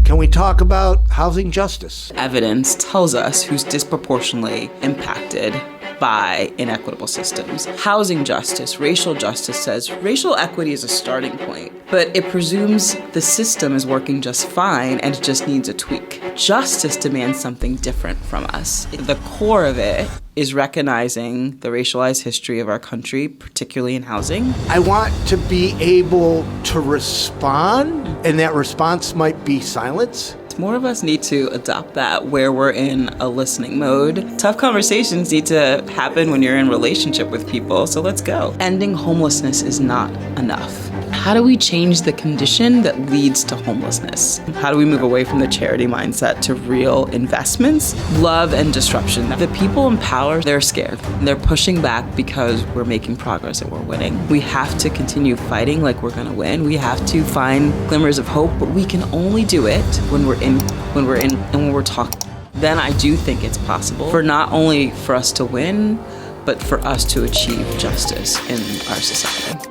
Can we talk about housing justice? Evidence tells us who's disproportionately impacted by inequitable systems. Housing justice, racial justice says racial equity is a starting point, but it presumes the system is working just fine and it just needs a tweak. Justice demands something different from us. The core of it is recognizing the racialized history of our country, particularly in housing. I want to be able to respond, and that response might be silence. More of us need to adopt that where we're in a listening mode. Tough conversations need to happen when you're in relationship with people, so let's go. Ending homelessness is not enough. How do we change the condition that leads to homelessness? How do we move away from the charity mindset to real investments, love, and disruption? The people in power, they're scared. They're pushing back because we're making progress and we're winning. We have to continue fighting like we're gonna win. We have to find glimmers of hope, but we can only do it when we're in, and when we're talking. Then I do think it's possible for not only for us to win, but for us to achieve justice in our society.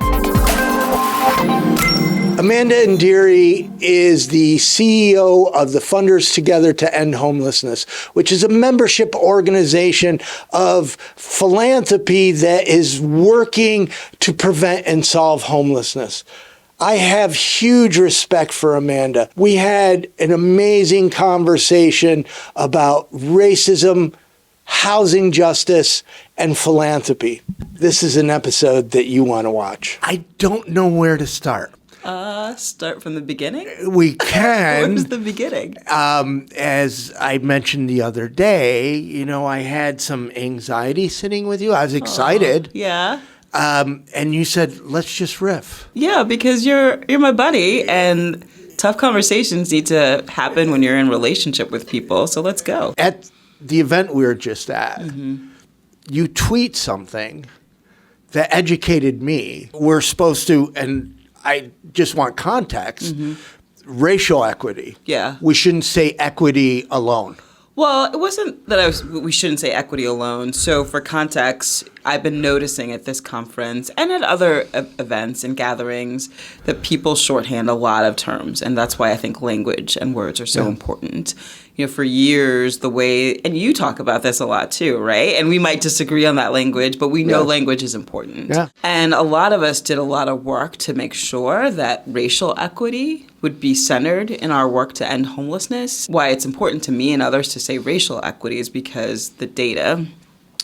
Amanda Andere is the CEO of the Funders Together to End Homelessness, which is a membership organization of philanthropy that is working to prevent and solve homelessness. I have huge respect for Amanda. We had an amazing conversation about racism, housing justice, and philanthropy. This is an episode that you want to watch. I don't know where to start. Start from the beginning? We can. Where's the beginning? As I mentioned the other day, I had some anxiety sitting with you. I was excited. Yeah. And you said, let's just riff. Yeah, because you're my buddy, and tough conversations need to happen when you're in relationship with people, so let's go. At the event we were just at, you tweet something that educated me. We're supposed to, and I just want context, racial equity. Yeah. We shouldn't say equity alone. Well, it wasn't that we shouldn't say equity alone. So for context, I've been noticing at this conference and at other events and gatherings that people shorthand a lot of terms. And that's why I think language and words are so important. For years, the way, and you talk about this a lot too, right? And we might disagree on that language, but we know language is important. Yeah. And a lot of us did a lot of work to make sure that racial equity would be centered in our work to end homelessness. Why it's important to me and others to say racial equity is because the data,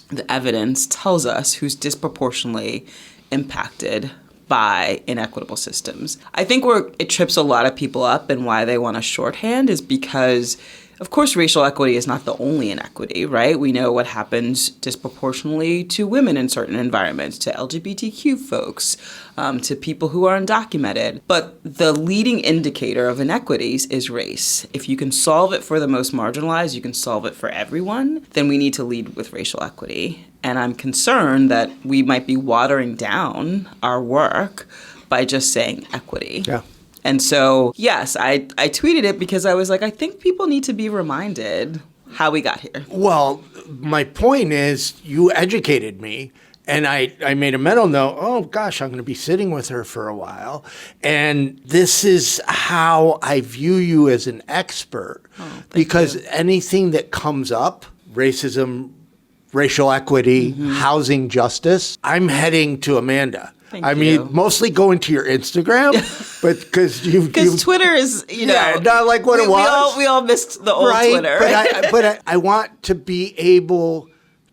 the evidence tells us who's disproportionately impacted by inequitable systems. I think where it trips a lot of people up and why they want to shorthand is because, of course, racial equity is not the only inequity, right? We know what happens disproportionately to women in certain environments, to LGBTQ folks, to people who are undocumented. But the leading indicator of inequities is race. If you can solve it for the most marginalized, you can solve it for everyone, then we need to lead with racial equity. And I'm concerned that we might be watering down our work by just saying equity. Yeah. And so, yes, I tweeted it because I was like, I think people need to be reminded how we got here. Well, my point is you educated me, and I made a mental note, oh, gosh, I'm going to be sitting with her for a while. And this is how I view you as an expert. Because anything that comes up, racism, racial equity, housing justice, I'm heading to Amanda. Thank you. Mostly going to your Instagram, but because Twitter is, not like what it was. We all missed the old Twitter. But I want to be able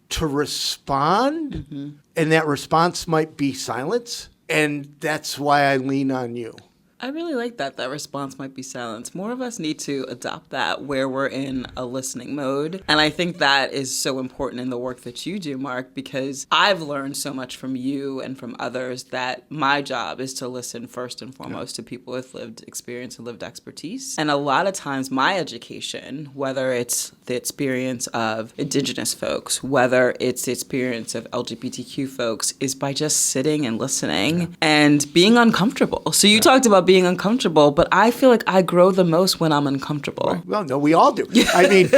to respond, and that response might be silence, and that's why I lean on you. I really like that response might be silence. More of us need to adopt that where we're in a listening mode. And I think that is so important in the work that you do, Mark, because I've learned so much from you and from others that my job is to listen first and foremost to people with lived experience and lived expertise. And a lot of times my education, whether it's the experience of Indigenous folks, whether it's the experience of LGBTQ folks, is by just sitting and listening and being uncomfortable. So you talked about being uncomfortable, but I feel like I grow the most when I'm uncomfortable. Right. Well, no, we all do. I mean,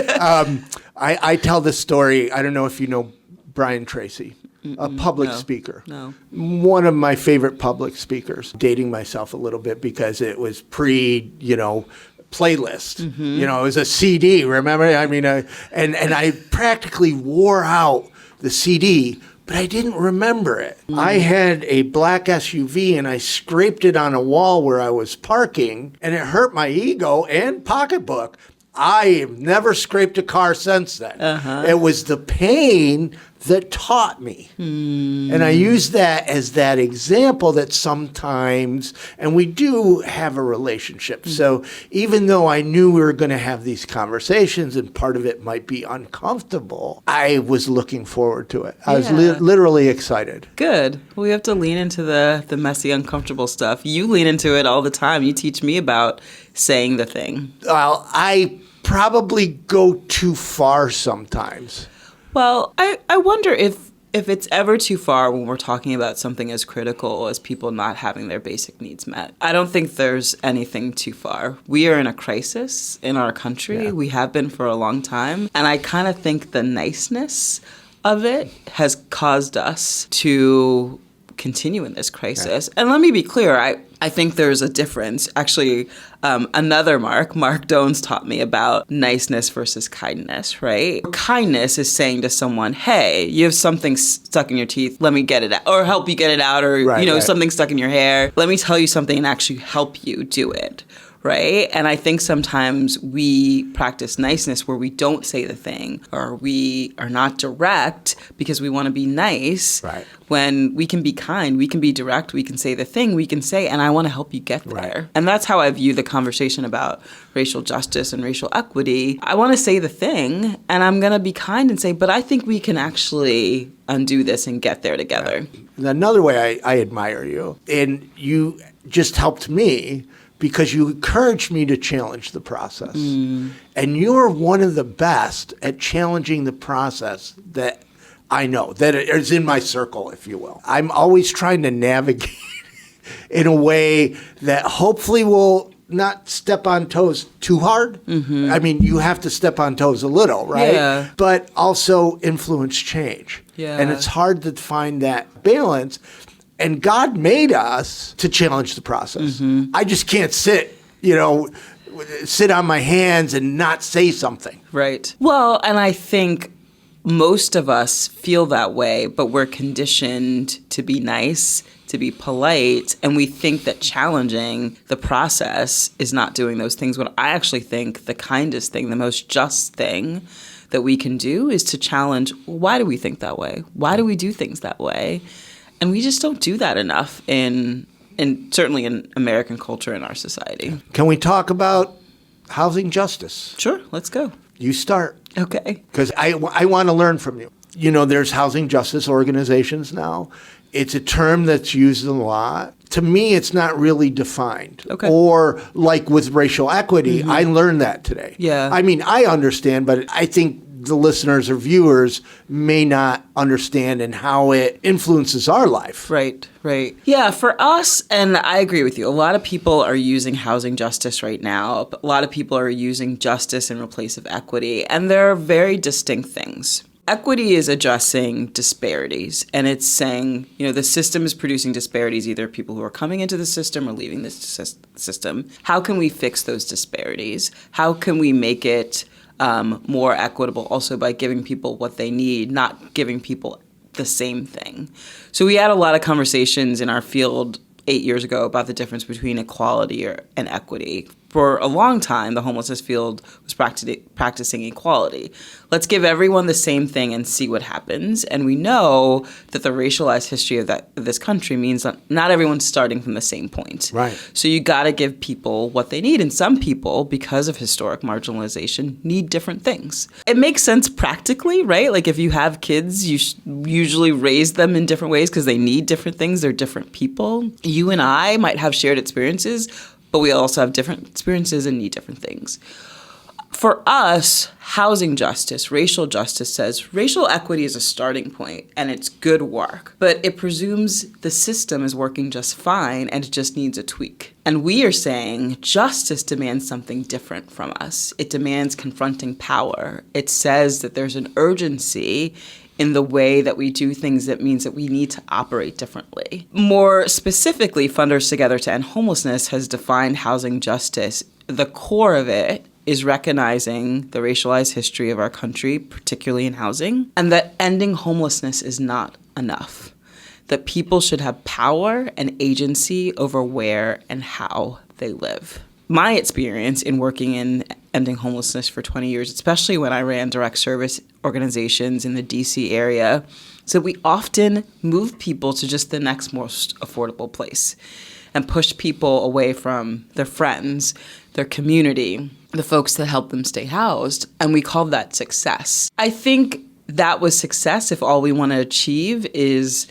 I tell this story. I don't know if you know Brian Tracy, a public speaker. No. One of my favorite public speakers. Dating myself a little bit because it was playlist. You know, it was a CD, remember? I mean, and I practically wore out the CD, but I didn't remember it. I had a black SUV and I scraped it on a wall where I was parking, and it hurt my ego and pocketbook. I have never scraped a car since then. It was the pain that taught me. And I use that as that example that sometimes, and we do have a relationship. So even though I knew we were going to have these conversations and part of it might be uncomfortable, I was looking forward to it. I was literally excited. Good. We have to lean into the messy, uncomfortable stuff. You lean into it all the time. You teach me about saying the thing. Well, I probably go too far sometimes. Well, I wonder if it's ever too far when we're talking about something as critical as people not having their basic needs met. I don't think there's anything too far. We are in a crisis in our country. We have been for a long time. And I kind of think the niceness of it has caused us to continue in this crisis. And let me be clear, I think there's a difference. Actually, another Mark Dones taught me about niceness versus kindness, right? Kindness is saying to someone, hey, you have something stuck in your teeth, let me get it out, or help you get it out, or something stuck in your hair. Let me tell you something and actually help you do it. Right? And I think sometimes we practice niceness where we don't say the thing or we are not direct because we want to be nice. Right. When we can be kind, we can be direct, we can say the thing, we can say, and I want to help you get there. Right. And that's how I view the conversation about racial justice and racial equity. I want to say the thing and I'm going to be kind and say, but I think we can actually undo this and get there together. Right. Another way I admire you, and you just helped me because you encouraged me to challenge the process. And you're one of the best at challenging the process that I know, that is in my circle, if you will. I'm always trying to navigate in a way that hopefully will not step on toes too hard. I mean, you have to step on toes a little, right? Yeah. But also influence change. Yeah. And it's hard to find that balance. And God made us to challenge the process. I just can't sit on my hands and not say something. Right. Well, and I think most of us feel that way, but we're conditioned to be nice, to be polite, and we think that challenging the process is not doing those things. When I actually think the kindest thing, the most just thing that we can do is to challenge, why do we think that way? Why do we do things that way? And we just don't do that enough in certainly in American culture in our society. Can we talk about housing justice? Sure, let's go. You start. Okay. Because I want to learn from you. You know, there's housing justice organizations now. It's a term that's used a lot. To me, it's not really defined. Okay. Or like with racial equity, I learned that today. Yeah. I mean, I understand, but I think the listeners or viewers may not understand and how it influences our life. Right. Yeah, for us, and I agree with you, a lot of people are using housing justice right now. A lot of people are using justice in replace of equity, and they're very distinct things. Equity is addressing disparities, and it's saying, the system is producing disparities, either people who are coming into the system or leaving the system. How can we fix those disparities? How can we make it more equitable also by giving people what they need, not giving people the same thing. So we had a lot of conversations in our field 8 years ago about the difference between equality and equity. For a long time, the homelessness field was practicing equality. Let's give everyone the same thing and see what happens. And we know that the racialized history of this country means that not everyone's starting from the same point. Right. So you got to give people what they need. And some people, because of historic marginalization, need different things. It makes sense practically, right? Like if you have kids, you usually raise them in different ways because they need different things. They're different people. You and I might have shared experiences, but we also have different experiences and need different things. For us, housing justice, racial justice says racial equity is a starting point and it's good work, but it presumes the system is working just fine and it just needs a tweak. And we are saying justice demands something different from us. It demands confronting power. It says that there's an urgency in the way that we do things that means that we need to operate differently. More specifically, Funders Together to End Homelessness has defined housing justice the core of it is recognizing the racialized history of our country, particularly in housing, and that ending homelessness is not enough. That people should have power and agency over where and how they live. My experience in working in ending homelessness for 20 years, especially when I ran direct service organizations in the DC area, so we often move people to just the next most affordable place and push people away from their friends, their community, the folks that help them stay housed, and we call that success. I think that was success if all we want to achieve is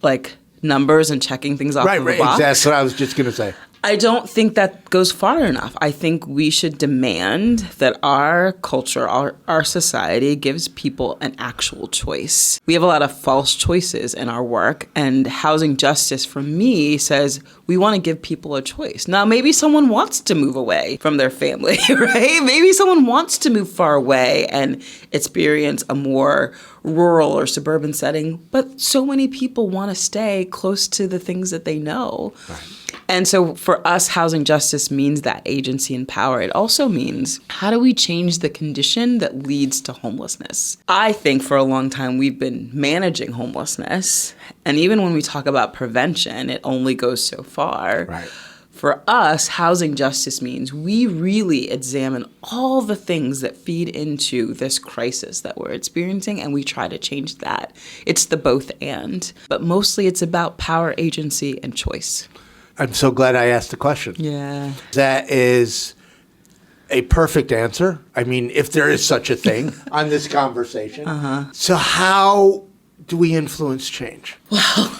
like numbers and checking things off of a box. Right, that's what I was just going to say. I don't think that goes far enough. I think we should demand that our culture, our society gives people an actual choice. We have a lot of false choices in our work, and housing justice for me says we want to give people a choice. Now, maybe someone wants to move away from their family, right? Maybe someone wants to move far away and experience a more rural or suburban setting, but so many people want to stay close to the things that they know. Right. And so for us, housing justice means that agency and power. It also means, how do we change the condition that leads to homelessness? I think for a long time we've been managing homelessness. And even when we talk about prevention, it only goes so far. Right. For us, housing justice means we really examine all the things that feed into this crisis that we're experiencing, and we try to change that. It's the both and. But mostly it's about power, agency, and choice. I'm so glad I asked the question. Yeah. That is a perfect answer. I mean, if there is such a thing on this conversation. So how do we influence change? Well,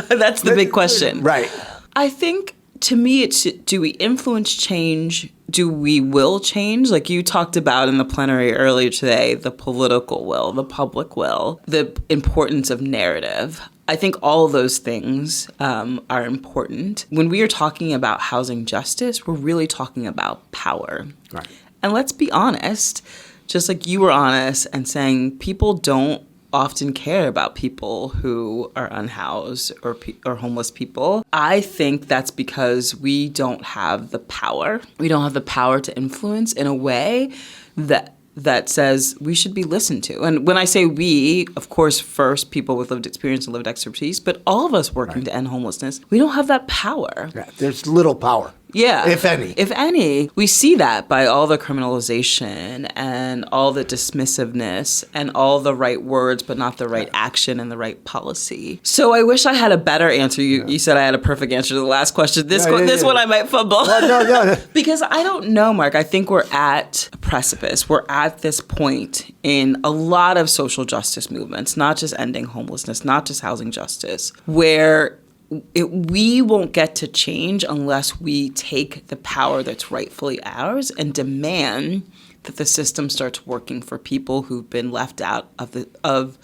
that's the big question. Right. I think, to me, it's, do we influence change? Do we will change? Like you talked about in the plenary earlier today, the political will, the public will, the importance of narrative. I think all of those things are important. When we are talking about housing justice, we're really talking about power. Right. And let's be honest, just like you were honest and saying people don't often care about people who are unhoused or homeless people. I think that's because we don't have the power. We don't have the power to influence in a way that says we should be listened to. And when I say we, of course, first people with lived experience and lived expertise, but all of us working to end homelessness, we don't have that power. Yeah, there's little power. Yeah. If any. If any. We see that by all the criminalization and all the dismissiveness and all the right words, but not the right action and the right policy. So I wish I had a better answer. You said I had a perfect answer to the last question. This one I might fumble. No. Because I don't know, Mark. I think we're at a precipice. We're at this point in a lot of social justice movements, not just ending homelessness, not just housing justice, where we won't get to change unless we take the power that's rightfully ours and demand that the system starts working for people who've been left out of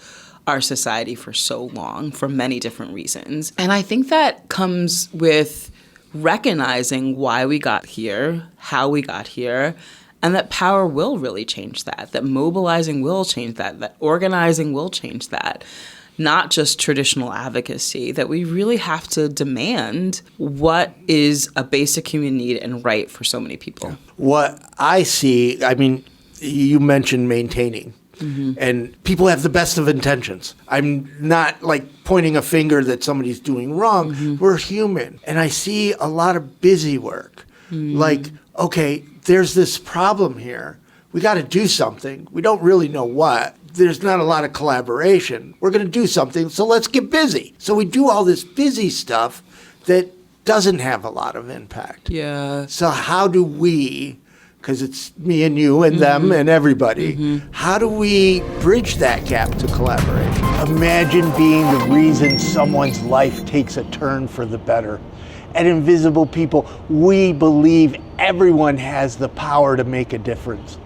our society for so long for many different reasons. And I think that comes with recognizing why we got here, how we got here, and that power will really change that mobilizing will change that organizing will change that. Not just traditional advocacy, that we really have to demand what is a basic human need and right for so many people. What I see, I mean, you mentioned maintaining, and people have the best of intentions. I'm not like pointing a finger that somebody's doing wrong. We're human. And I see a lot of busy work. Like, okay, there's this problem here. We got to do something. We don't really know what. There's not a lot of collaboration. We're going to do something, so let's get busy. So we do all this busy stuff that doesn't have a lot of impact. Yeah. So how do we, because it's me and you and them and everybody, how do we bridge that gap to collaboration? Imagine being the reason someone's life takes a turn for the better. At Invisible People, we believe everyone has the power to make a difference.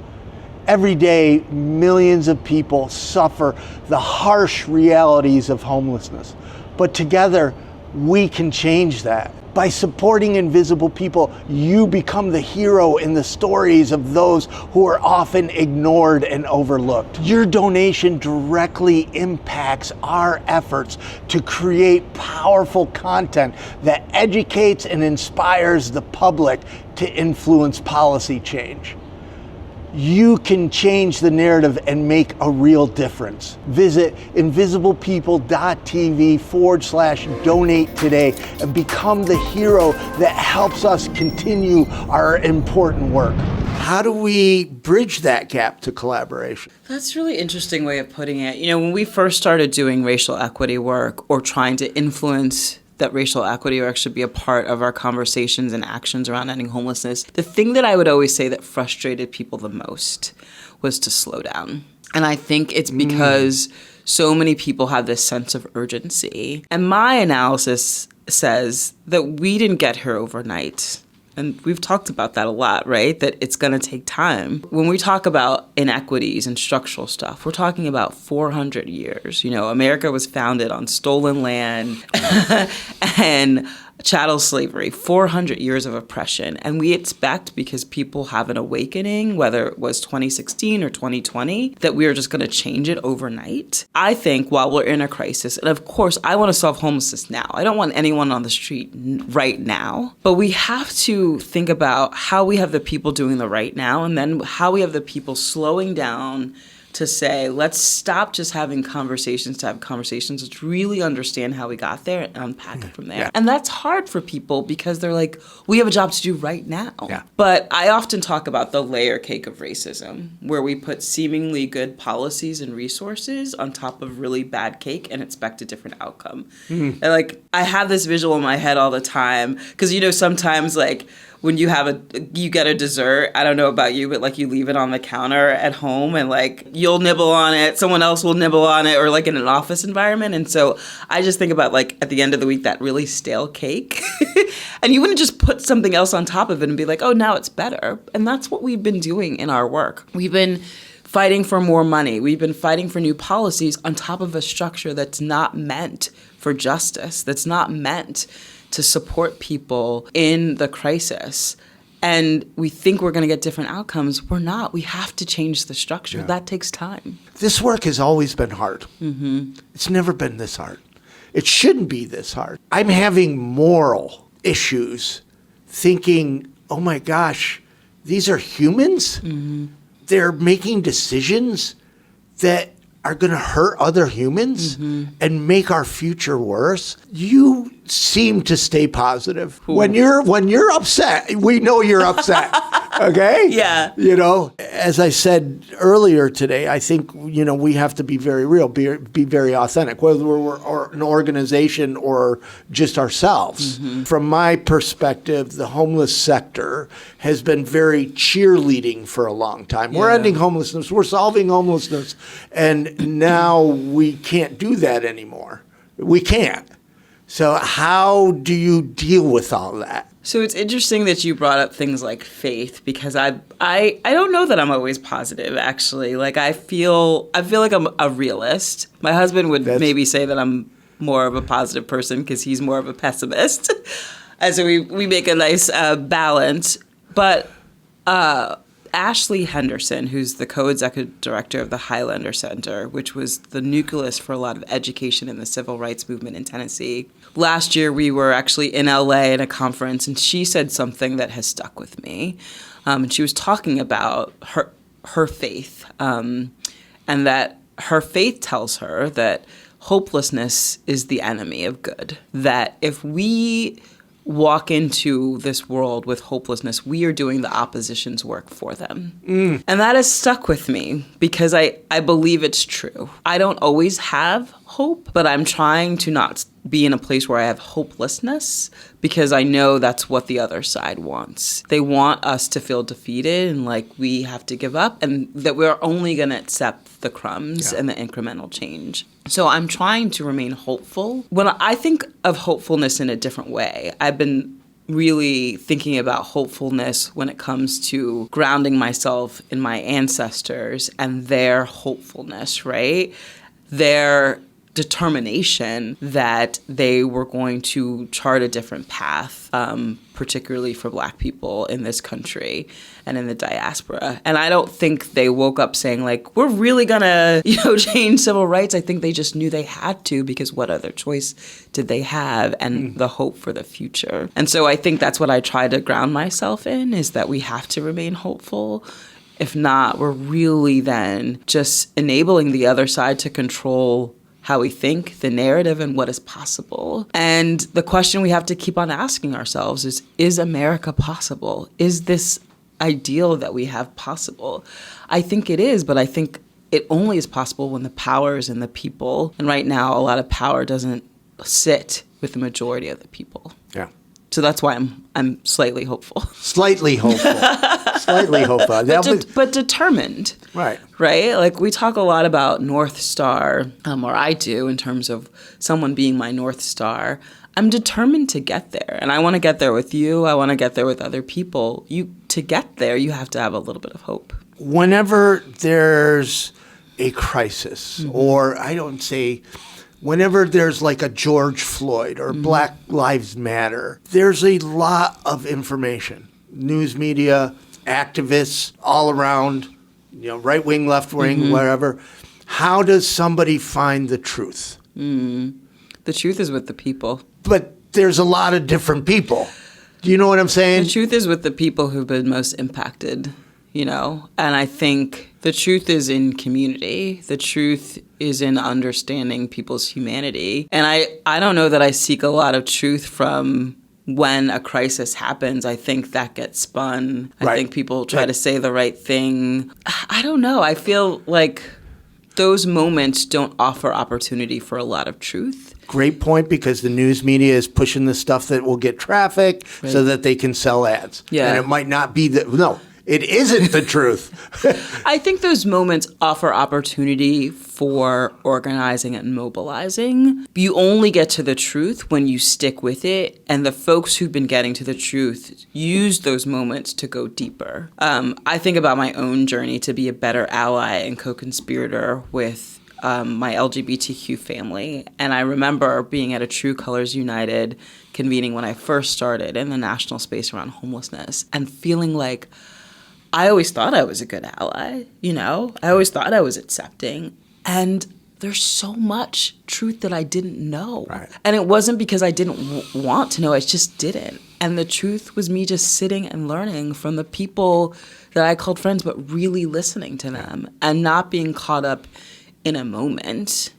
Every day, millions of people suffer the harsh realities of homelessness. But together, we can change that. By supporting invisible people, you become the hero in the stories of those who are often ignored and overlooked. Your donation directly impacts our efforts to create powerful content that educates and inspires the public to influence policy change. You can change the narrative and make a real difference. Visit invisiblepeople.tv/donate today and become the hero that helps us continue our important work. How do we bridge that gap to collaboration? That's a really interesting way of putting it. When we first started doing racial equity work or trying to influence that racial equity or actually be a part of our conversations and actions around ending homelessness, the thing that I would always say that frustrated people the most was to slow down. And I think it's because so many people have this sense of urgency. And my analysis says that we didn't get here overnight. And we've talked about that a lot, right? That it's going to take time. When we talk about inequities and structural stuff, we're talking about 400 years. America was founded on stolen land and chattel slavery, 400 years of oppression. And we expect, because people have an awakening, whether it was 2016 or 2020, that we are just going to change it overnight. I think while we're in a crisis, and of course, I want to solve homelessness now. I don't want anyone on the street right now. But we have to think about how we have the people doing the right now, and then how we have the people slowing down to say, let's stop just having conversations to have conversations. Let's really understand how we got there and unpack it from there. Yeah. And that's hard for people because they're like, we have a job to do right now. Yeah. But I often talk about the layer cake of racism, where we put seemingly good policies and resources on top of really bad cake and expect a different outcome. And I have this visual in my head all the time because, sometimes when you get a dessert, I don't know about you, but you leave it on the counter at home and you'll nibble on it, someone else will nibble on it, or in an office environment. And so I just think about at the end of the week, that really stale cake. And you wouldn't just put something else on top of it and be like, oh, now it's better. And that's what we've been doing in our work. We've been fighting for more money. We've been fighting for new policies on top of a structure that's not meant for justice, that's not meant to support people in the crisis. And we think we're going to get different outcomes. We're not. We have to change the structure. Yeah. That takes time. This work has always been hard. It's never been this hard. It shouldn't be this hard. I'm having moral issues thinking, oh my gosh, these are humans? They're making decisions that are going to hurt other humans and make our future worse. You seem to stay positive. Ooh. When you're upset, we know you're upset. Okay? Yeah. As I said earlier today, I think, we have to be very real, be very authentic, whether we're an organization or just ourselves. From my perspective, the homeless sector has been very cheerleading for a long time. Yeah. We're ending homelessness. We're solving homelessness. And now we can't do that anymore. We can't. So how do you deal with all that? So it's interesting that you brought up things like faith, because I don't know that I'm always positive, actually. I feel like I'm a realist. My husband would maybe say that I'm more of a positive person because he's more of a pessimist. And so we make a nice balance. But Ashley Henderson, who's the co-executive director of the Highlander Center, which was the nucleus for a lot of education in the civil rights movement in Tennessee. Last year, we were actually in LA at a conference, and she said something that has stuck with me. And she was talking about her faith, and that her faith tells her that hopelessness is the enemy of good. That if we walk into this world with hopelessness, we are doing the opposition's work for them. And that has stuck with me because I believe it's true. I don't always have hope, but I'm trying to not be in a place where I have hopelessness because I know that's what the other side wants. They want us to feel defeated and we have to give up and that we're only going to accept the crumbs and the incremental change. So I'm trying to remain hopeful. When I think of hopefulness in a different way, I've been really thinking about hopefulness when it comes to grounding myself in my ancestors and their hopefulness, right? Their determination that they were going to chart a different path, particularly for Black people in this country and in the diaspora. And I don't think they woke up saying, like, we're really gonna, change civil rights. I think they just knew they had to, because what other choice did they have, and the hope for the future. And so I think that's what I try to ground myself in, is that we have to remain hopeful. If not, we're really then just enabling the other side to control how we think, the narrative, and what is possible. And the question we have to keep on asking ourselves is America possible? Is this ideal that we have possible? I think it is, but I think it only is possible when the power is in the people. And right now, a lot of power doesn't sit with the majority of the people. Yeah. So that's why I'm slightly hopeful. Slightly hopeful. Slightly hopeful. But determined. Right. Right? Like, we talk a lot about North Star, or I do, in terms of someone being my North Star. I'm determined to get there. And I want to get there with you. I want to get there with other people. To get there, you have to have a little bit of hope. Whenever there's a crisis, or whenever there's like a George Floyd or Black Lives Matter, there's a lot of information. News media, activists all around, right wing, left wing, whatever. How does somebody find the truth? The truth is with the people. But there's a lot of different people. Do you know what I'm saying? The truth is with the people who've been most impacted, And I think the truth is in community. The truth is in understanding people's humanity. And I don't know that I seek a lot of truth from when a crisis happens. I think that gets spun. I think people try to say the right thing. I don't know. I feel like those moments don't offer opportunity for a lot of truth. Great point, because the news media is pushing the stuff that will get traffic so that they can sell ads. Yeah. And it might not be it isn't the truth. I think those moments offer opportunity for organizing and mobilizing. You only get to the truth when you stick with it, and the folks who've been getting to the truth use those moments to go deeper. I think about my own journey to be a better ally and co-conspirator with my LGBTQ family. And I remember being at a True Colors United convening when I first started in the national space around homelessness, and feeling like I always thought I was a good ally, I always thought I was accepting. And there's so much truth that I didn't know. Right. And it wasn't because I didn't want to know, I just didn't. And the truth was me just sitting and learning from the people that I called friends, but really listening to them and not being caught up in a moment,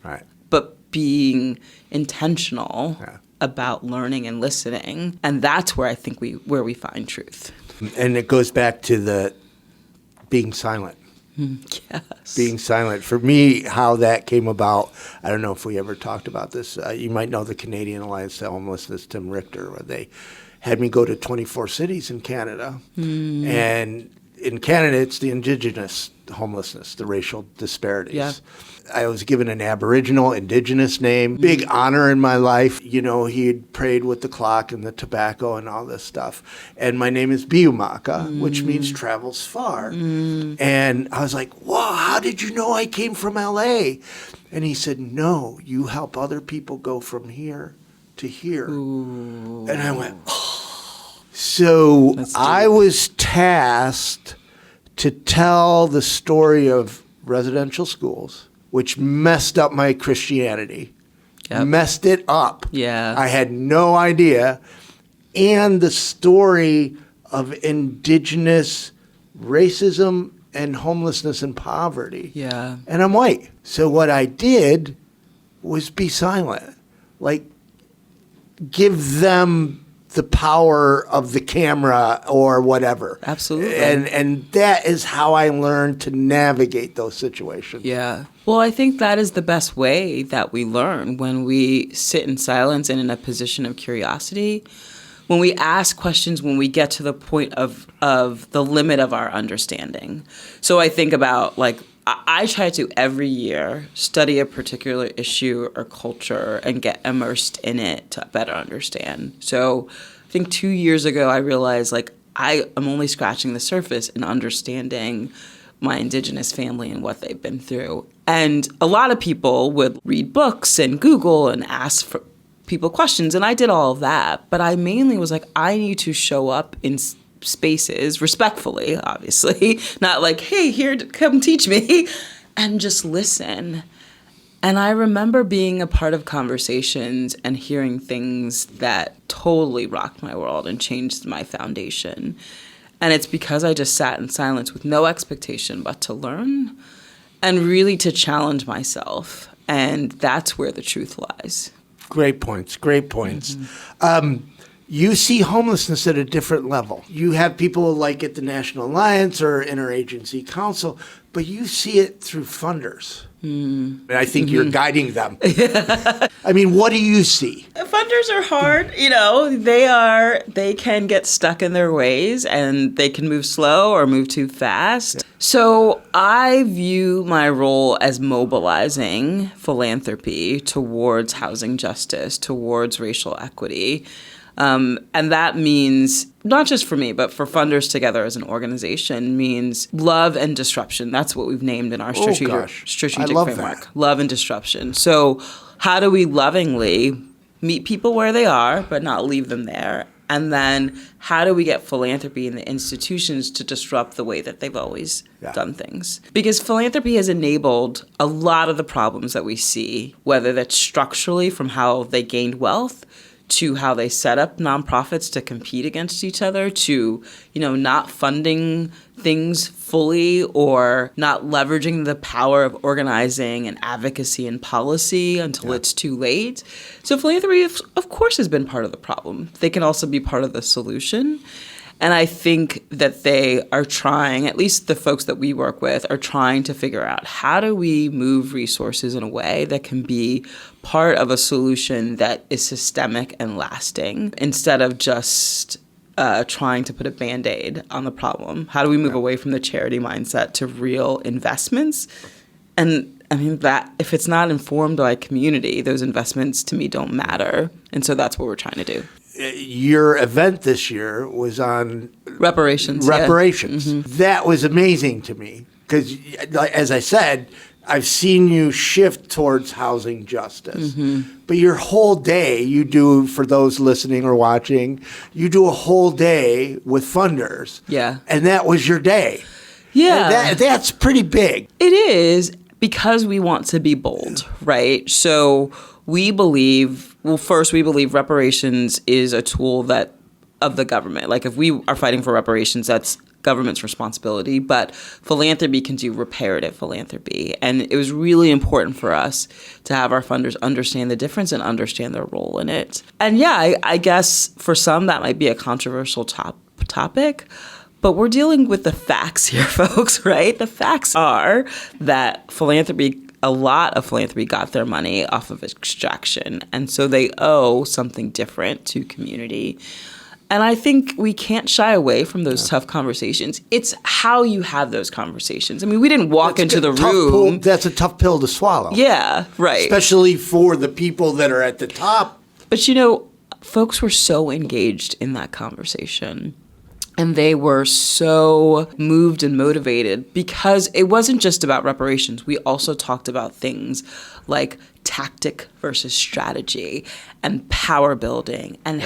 but being intentional about learning and listening. And that's where I think where we find truth. And it goes back to the being silent. Yes. Being silent. For me, how that came about, I don't know if we ever talked about this. You might know the Canadian Alliance to Homelessness, Tim Richter, where they had me go to 24 cities in Canada. And in Canada, it's the Indigenous homelessness, the racial disparities. Yeah. I was given an Aboriginal, Indigenous name. Big honor in my life. He had prayed with the clock and the tobacco and all this stuff. And my name is Biumaka, which means travels far. And I was like, whoa, how did you know I came from L.A.? And he said, no, you help other people go from here to here. Ooh. And I went, oh. So I was tasked to tell the story of residential schools, which messed up my Christianity, messed it up. Yeah, I had no idea. And the story of Indigenous racism and homelessness and poverty. Yeah. And I'm white. So what I did was be silent. Like, give them the power of the camera or whatever. Absolutely. And that is how I learned to navigate those situations. Yeah. Well, I think that is the best way that we learn, when we sit in silence and in a position of curiosity, when we ask questions, when we get to the point of the limit of our understanding. So I think about, I try to every year study a particular issue or culture and get immersed in it to better understand. So I think 2 years ago, I realized I am only scratching the surface in understanding my indigenous family and what they've been through. And a lot of people would read books and Google and ask for people questions, and I did all of that. But I mainly was like, I need to show up in spaces, respectfully, obviously, not like, hey, here, come teach me, and just listen. And I remember being a part of conversations and hearing things that totally rocked my world and changed my foundation. And it's because I just sat in silence with no expectation but to learn and really to challenge myself. And that's where the truth lies. Great points. Great points. You see homelessness at a different level. You have people like at the National Alliance or Interagency Council, but you see it through funders. And I think you're guiding them. I mean, what do you see? Funders are hard. They can get stuck in their ways and they can move slow or move too fast. So I view my role as mobilizing philanthropy towards housing justice, towards racial equity. And that means, not just for me, but for funders together as an organization, means love and disruption. That's what we've named in our strategic framework. That. Love and disruption. So how do we lovingly meet people where they are, but not leave them there? And then how do we get philanthropy in the institutions to disrupt the way that they've always done things? Because philanthropy has enabled a lot of the problems that we see, whether that's structurally from how they gained wealth, to how they set up nonprofits to compete against each other, to, not funding things fully or not leveraging the power of organizing and advocacy and policy until it's too late. So philanthropy, of course, has been part of the problem. They can also be part of the solution. And I think that they are trying, at least the folks that we work with, are trying to figure out how do we move resources in a way that can be part of a solution that is systemic and lasting instead of just trying to put a Band-Aid on the problem. How do we move away from the charity mindset to real investments? And I mean, that if it's not informed by community, those investments to me don't matter. And so that's what we're trying to do. Your event this year was on reparations. Yeah. That was amazing to me because, as I said, I've seen you shift towards housing justice. But your whole day, you do, for those listening or watching, you do a whole day with funders. Yeah. And that was your day. Yeah. That's pretty big. It is, because we want to be bold, right? So we believe, we believe reparations is a tool of the government. Like if we are fighting for reparations, that's government's responsibility, but philanthropy can do reparative philanthropy. And it was really important for us to have our funders understand the difference and understand their role in it. And I guess for some that might be a controversial topic, but we're dealing with the facts here, folks, right? The facts are that a lot of philanthropy got their money off of extraction. And so they owe something different to community. And I think we can't shy away from those tough conversations. It's how you have those conversations. I mean, we didn't walk into the room. That's a tough pill to swallow. Yeah, right. Especially for the people that are at the top. But, folks were so engaged in that conversation. And they were so moved and motivated because it wasn't just about reparations. We also talked about things like tactic versus strategy and power building and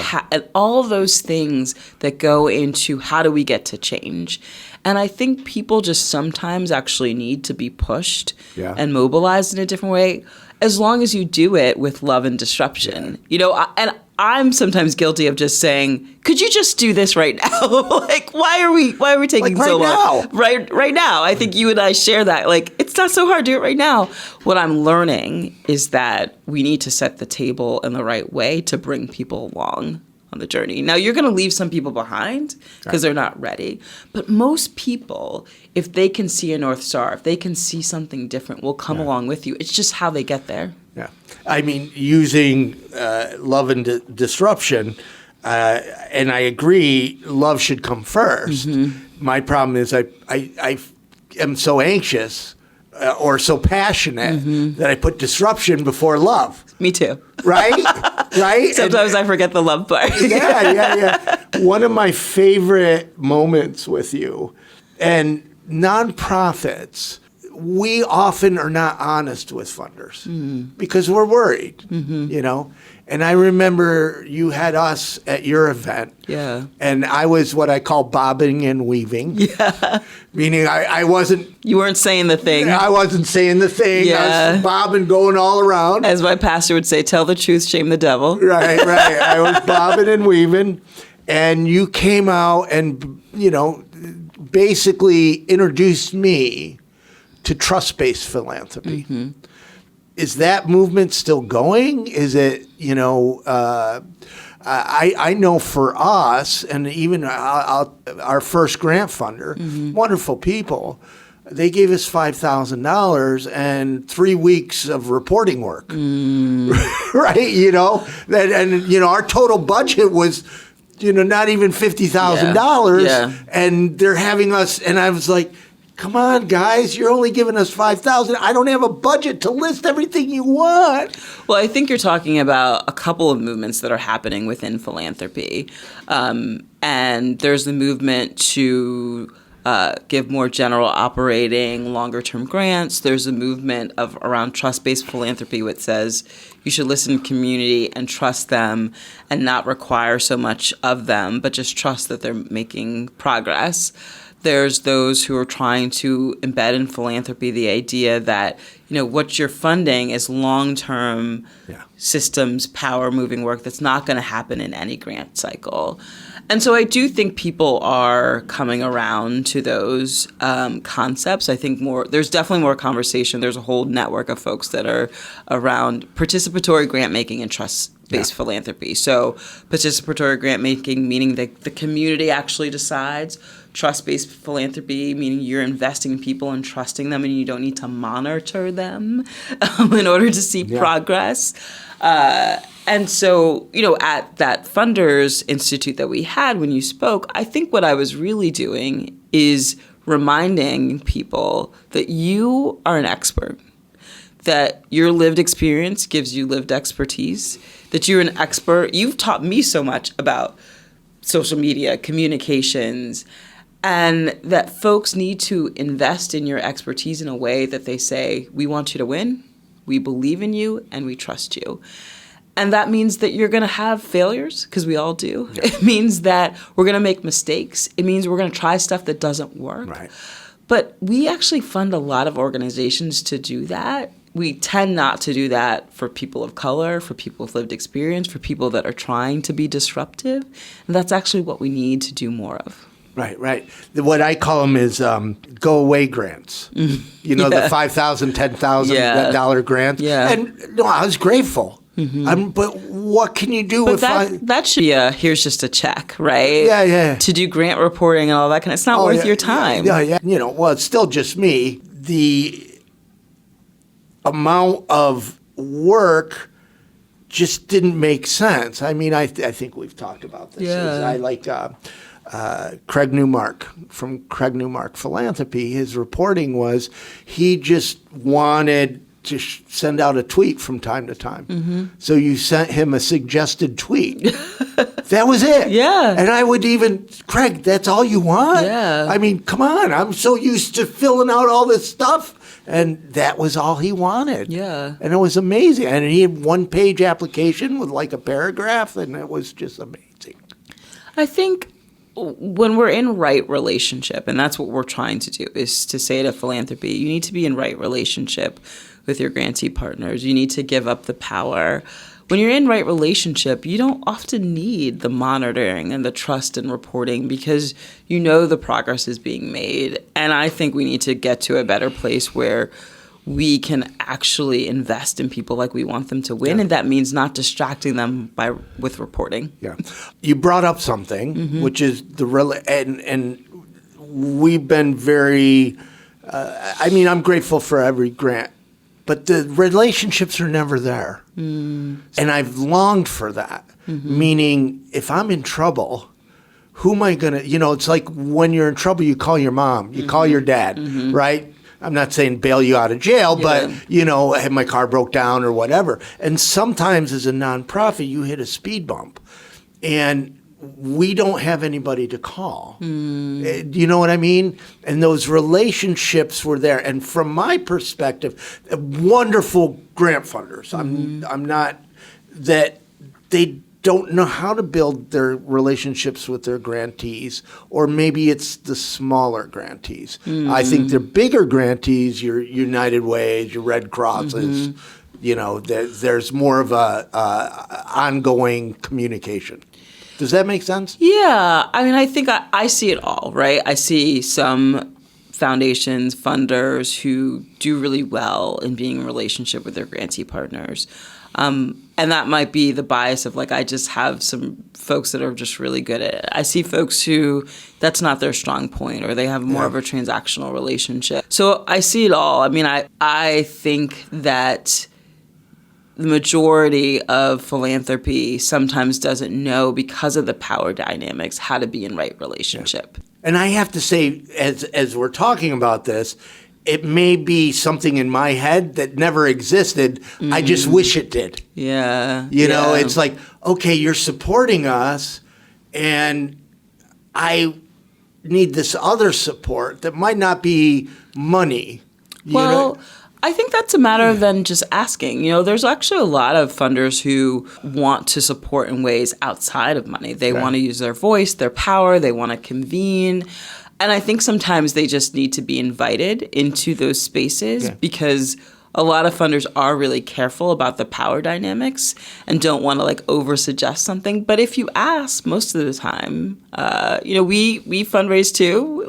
all of those things that go into how do we get to change. And I think people just sometimes actually need to be pushed and mobilized in a different way, as long as you do it with love and disruption. And I'm sometimes guilty of just saying, could you just do this right now? Like, why are we taking so long? Right now. I think you and I share that. Like, it's not so hard, do it right now. What I'm learning is that we need to set the table in the right way to bring people along on the journey. Now, you're going to leave some people behind because they're not ready. But most people, if they can see a North Star, if they can see something different, will come along with you. It's just how they get there. Yeah. I mean, using love and disruption, and I agree, love should come first. My problem is I am so anxious or so passionate that I put disruption before love. Me too. Right? Right? Sometimes I forget the love part. Yeah. One of my favorite moments with you, and nonprofits, we often are not honest with funders because we're worried, you know. And I remember you had us at your event. Yeah. And I was what I call bobbing and weaving. Yeah. Meaning I wasn't... You weren't saying the thing. I wasn't saying the thing. Yeah. I was bobbing, going all around. As my pastor would say, tell the truth, shame the devil. Right. I was bobbing and weaving. And you came out and, you know, basically introduced me to trust-based philanthropy. Is that movement still going? Is it, you know, I know for us, and even our first grant funder, wonderful people, they gave us $5,000 and 3 weeks of reporting work, right? You know, and you know, our total budget was, you know, not even $50,000, and they're having us, and I was like, come on, guys, you're only giving us $5,000. I don't have a budget to list everything you want. Well, I think you're talking about a couple of movements that are happening within philanthropy. And there's the movement to give more general operating, longer-term grants. There's a movement around trust-based philanthropy which says you should listen to community and trust them and not require so much of them, but just trust that they're making progress. There's those who are trying to embed in philanthropy the idea that, you know, what you're funding is long-term systems, power-moving work that's not going to happen in any grant cycle. And so I do think people are coming around to those concepts. I think there's definitely more conversation. There's a whole network of folks that are around participatory grant making and trust-based philanthropy. So participatory grant making, meaning that the community actually decides. Trust-based philanthropy, meaning you're investing in people and trusting them and you don't need to monitor them in order to see progress. And so, you know, at that Funders Institute that we had when you spoke, I think what I was really doing is reminding people that you are an expert, that your lived experience gives you lived expertise, that you're an expert. You've taught me so much about social media, communications, and that folks need to invest in your expertise in a way that they say, we want you to win, we believe in you, and we trust you. And that means that you're going to have failures, because we all do. Yeah. It means that we're going to make mistakes. It means we're going to try stuff that doesn't work. Right. But we actually fund a lot of organizations to do that. We tend not to do that for people of color, for people with lived experience, for people that are trying to be disruptive. And that's actually what we need to do more of. Right. What I call them is go-away grants. You know, the $5,000, $10,000 grants. Yeah. And no, I was grateful. But what can you do with that should be here's just a check, right? Yeah. To do grant reporting and all that it's not worth your time. Yeah. You know, well, it's still just me. The amount of work just didn't make sense. I mean, I think we've talked about this. Yeah. I like Craig Newmark from Craig Newmark Philanthropy. His reporting was he just wanted to send out a tweet from time to time. So you sent him a suggested tweet. That was it. Yeah. And I would even, Craig, that's all you want? Yeah. I mean, come on. I'm so used to filling out all this stuff. And that was all he wanted. Yeah. And it was amazing. And he had one-page application with like a paragraph, and it was just amazing. I think when we're in right relationship, and that's what we're trying to do, is to say to philanthropy, you need to be in right relationship with your grantee partners. You need to give up the power. When you're in right relationship, you don't often need the monitoring and the trust and reporting because you know the progress is being made. And I think we need to get to a better place where we can actually invest in people like we want them to win, and that means not distracting them with reporting. Yeah, you brought up something, which is and we've been very. I mean, I'm grateful for every grant, but the relationships are never there, and I've longed for that. Meaning, if I'm in trouble, who am I gonna? You know, it's like when you're in trouble, you call your mom, you call your dad, right? I'm not saying bail you out of jail, but, you know, my car broke down or whatever. And sometimes as a nonprofit, you hit a speed bump. And we don't have anybody to call. Do you know what I mean? And those relationships were there. And from my perspective, wonderful grant funders. I'm not that they don't know how to build their relationships with their grantees, or maybe it's the smaller grantees. I think the bigger grantees, your United Ways, your Red Crosses, there's more of a ongoing communication. Does that make sense? Yeah. I mean, I think I see it all, right? I see some foundations, funders who do really well in being in relationship with their grantee partners. And that might be the bias of I just have some folks that are just really good at it. I see folks who that's not their strong point, or they have more of a transactional relationship. So I see it all. I mean, I think that the majority of philanthropy sometimes doesn't know, because of the power dynamics, how to be in right relationship. Yeah. And I have to say, as we're talking about this, it may be something in my head that never existed. I just wish it did. Yeah. You know, it's like, okay, you're supporting us, and I need this other support that might not be money. Well, I think that's a matter of then just asking. There's actually a lot of funders who want to support in ways outside of money. They want to use their voice, their power, they want to convene. And I think sometimes they just need to be invited into those spaces, because a lot of funders are really careful about the power dynamics and don't want to over suggest something. But if you ask, most of the time, we fundraise too.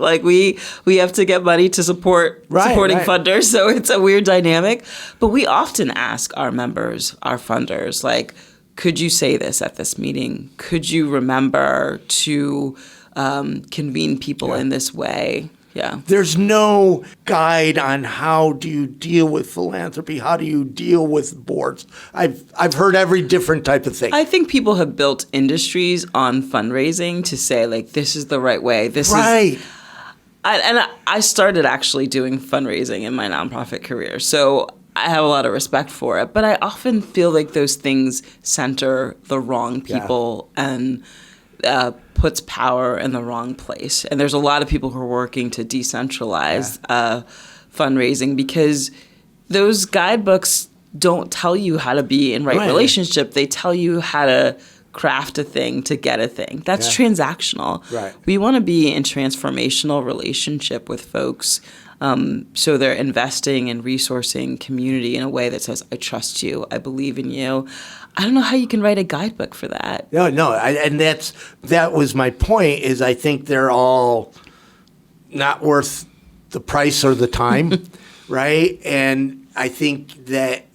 We have to get money to supporting funders, so it's a weird dynamic. But we often ask our members, our funders, could you say this at this meeting? Could you remember to convene people in this way? Yeah. There's no guide on how do you deal with philanthropy? How do you deal with boards? I've heard every different type of thing. I think people have built industries on fundraising to say this is the right way. I started actually doing fundraising in my nonprofit career, so I have a lot of respect for it. But I often feel those things center the wrong people and puts power in the wrong place. And there's a lot of people who are working to decentralize fundraising, because those guidebooks don't tell you how to be in right relationship. They tell you how to craft a thing to get a thing. That's transactional. Right. We want to be in transformational relationship with folks. So they're investing and resourcing community in a way that says, I trust you, I believe in you. I don't know how you can write a guidebook for that. No, and that was my point, is I think they're all not worth the price or the time, right? And I think that,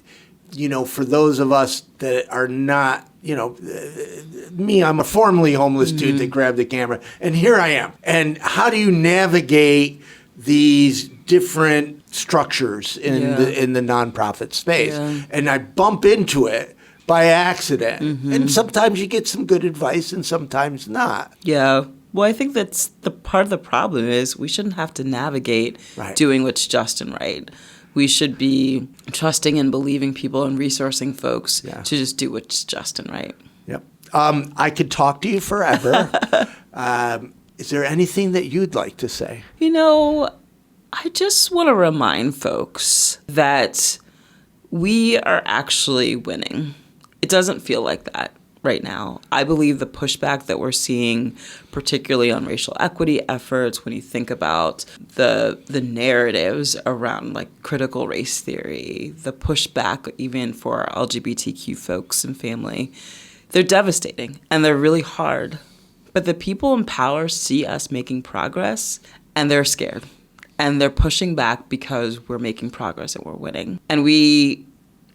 for those of us that are not, me, I'm a formerly homeless dude that grabbed the camera, and here I am. And how do you navigate these different structures in the nonprofit space? Yeah. And I bump into it by accident. And sometimes you get some good advice and sometimes not. Yeah. Well, I think that's the part of the problem is we shouldn't have to navigate doing what's just and right. We should be trusting and believing people and resourcing folks to just do what's just and right. Yep. I could talk to you forever. Is there anything that you'd like to say? I just want to remind folks that we are actually winning. It doesn't feel like that right now. I believe the pushback that we're seeing, particularly on racial equity efforts, when you think about the narratives around critical race theory, the pushback even for our LGBTQ folks and family, they're devastating and they're really hard. But the people in power see us making progress and they're scared. And they're pushing back because we're making progress and we're winning. And we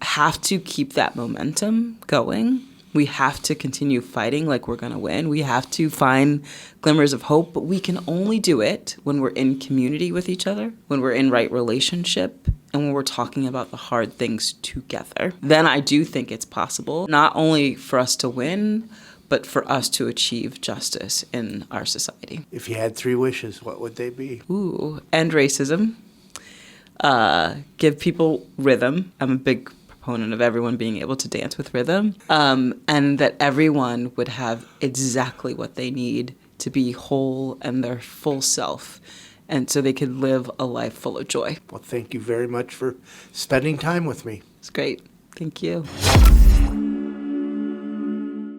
have to keep that momentum going. We have to continue fighting like we're going to win. We have to find glimmers of hope, but we can only do it when we're in community with each other, when we're in right relationship, and when we're talking about the hard things together. Then I do think it's possible, not only for us to win, but for us to achieve justice in our society. If you had 3 wishes, what would they be? End racism. Give people rhythm. I'm a big proponent of everyone being able to dance with rhythm, and that everyone would have exactly what they need to be whole and their full self, and so they could live a life full of joy. Well, thank you very much for spending time with me. It's great. Thank you.